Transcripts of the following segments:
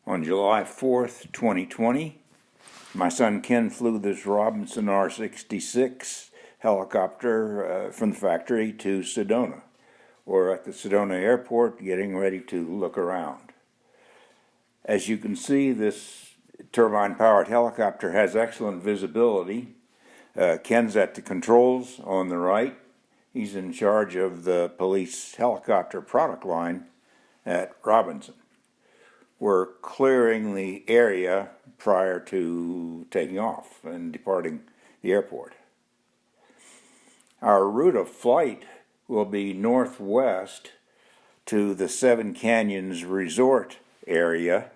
On July 4th, 2020, my son Ken flew this Robinson R-66 helicopter from the factory to Sedona. We're at the Sedona airport getting ready to look around. As you can see, this turbine-powered helicopter has excellent visibility. Ken's at the controls on the right. He's in charge of the police helicopter product line at Robinson. We're clearing the area prior to taking off and departing the airport. Our route of flight will be northwest to the Seven Canyons Resort area,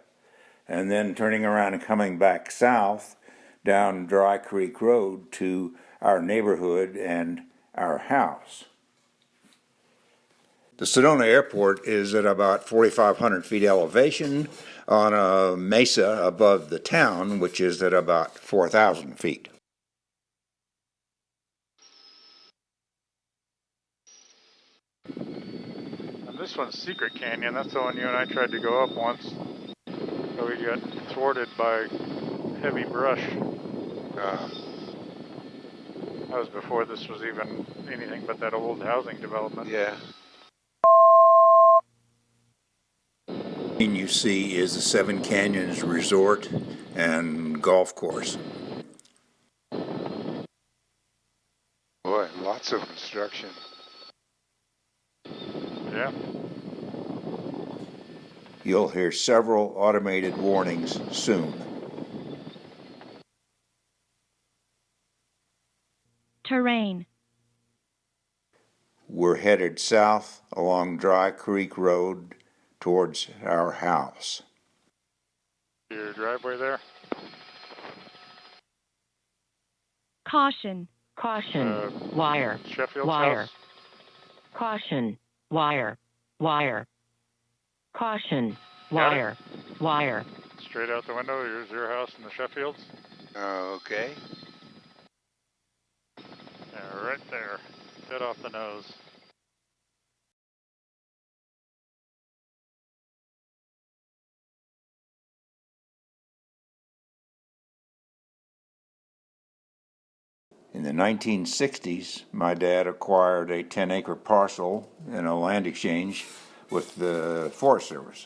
and then turning around and coming back south down Dry Creek Road to our neighborhood and our house. The Sedona Airport is at about 4,500 feet elevation on a mesa above the town, which is at about 4,000 feet. And this one's Secret Canyon. That's the one you and I tried to go up once. But we got thwarted by heavy brush. That was before this was even anything but that old housing development. Yeah. And you see is the Seven Canyons Resort and golf course. Boy, lots of construction. Yeah. You'll hear several automated warnings soon. Terrain. We're headed south along Dry Creek Road towards our house. Your driveway there? Caution. Caution, wire, Sheffield's wire. house? Caution, wire, wire. Caution, Got it? wire, wire. Straight out the window, here's your house in the Sheffields. Okay. Yeah, right there. Dead off the nose. In the 1960s, my dad acquired a 10-acre parcel in a land exchange with the Forest Service.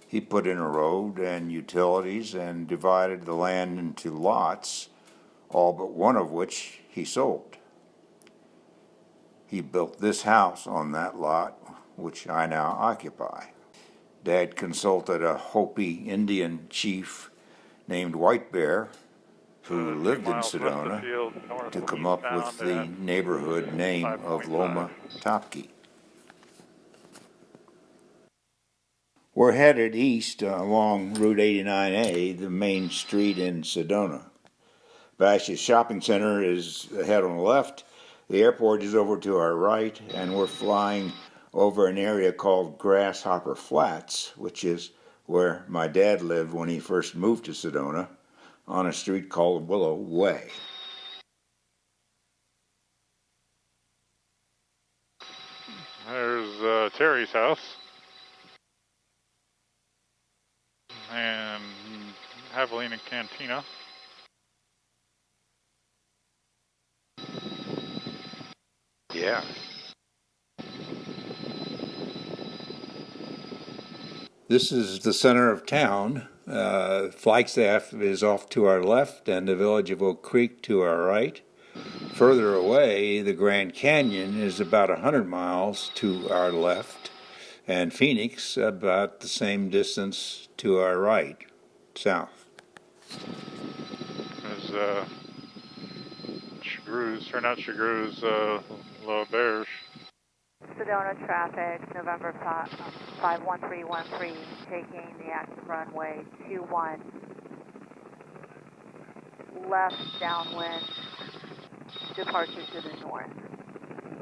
He put in a road and utilities and divided the land into lots, all but one of which he sold. He built this house on that lot, which I now occupy. Dad consulted a Hopi Indian chief named White Bear, who lived in Sedona, to come up with the neighborhood name of Loma Topke. We're headed east along Route 89A, the main street in Sedona. Bash's Shopping Center is ahead on the left, the airport is over to our right, and we're flying over an area called Grasshopper Flats, which is where my dad lived when he first moved to Sedona, on a street called Willow Way. There's Terry's house. And Javelina Cantina. Yeah. This is the center of town. Flagstaff is off to our left and the village of Oak Creek to our right. Further away, the Grand Canyon is about 100 miles to our left, and Phoenix about the same distance to our right, south. There's Chagru's, or not Chagru's, Low Bears. Sedona traffic, November 51313, taking the active runway 21, left downwind, departure to the north.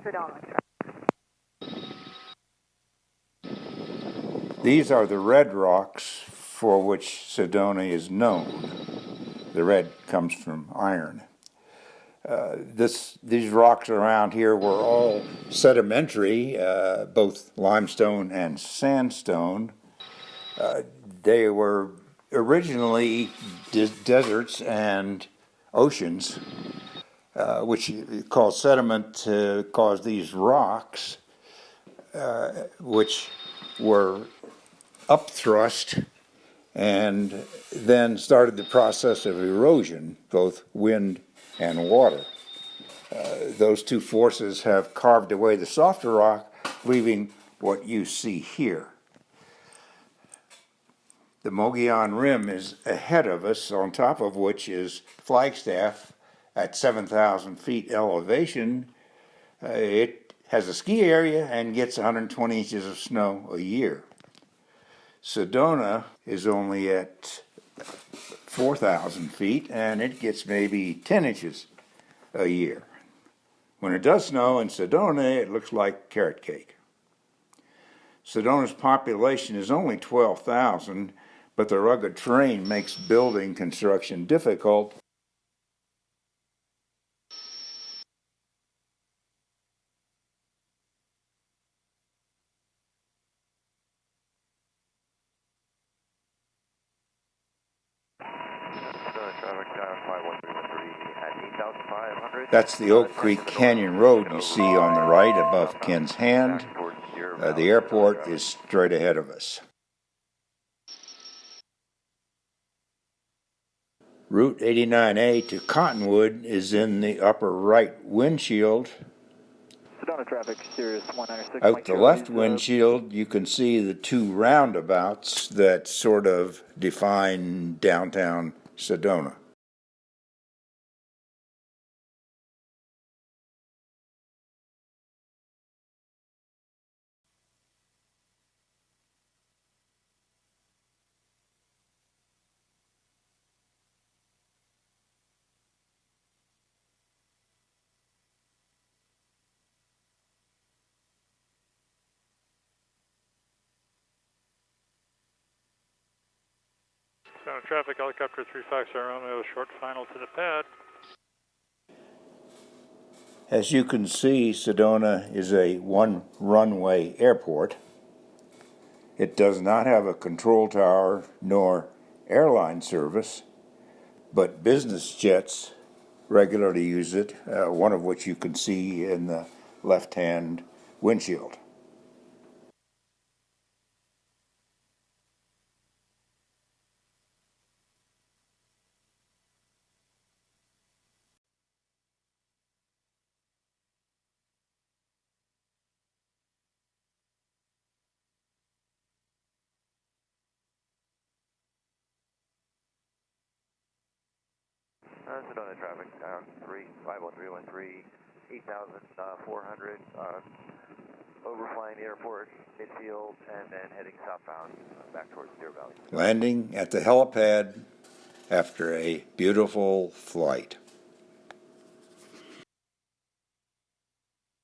Sedona traffic. These are the red rocks for which Sedona is known. The red comes from iron. These rocks around here were all sedimentary, both limestone and sandstone. They were originally deserts and oceans, which caused sediment to cause these rocks, which were upthrust and then started the process of erosion, both wind and water. Those two forces have carved away the softer rock, leaving what you see here. The Mogollon Rim is ahead of us, on top of which is Flagstaff at 7,000 feet elevation. It has a ski area and gets 120 inches of snow a year. Sedona is only at 4,000 feet and it gets maybe 10 inches a year. When it does snow in Sedona, it looks like carrot cake. Sedona's population is only 12,000, but the rugged terrain makes building construction difficult. That's the Oak Creek Canyon Road you see on the right above Ken's Hand. The airport is straight ahead of us. Route 89A to Cottonwood is in the upper right windshield. Sedona traffic, Sirius 196. Out the left windshield, you can see the two roundabouts that sort of define downtown Sedona. Sedona traffic, helicopter 35 Romeo, short final to the pad. As you can see, Sedona is a one-runway airport. It does not have a control tower nor airline service, but business jets regularly use it, one of which you can see in the left-hand windshield. Sedona traffic, 51313, 8,400, overflying the airport, midfield, and then heading southbound back towards Deer Valley. Landing at the helipad after a beautiful flight.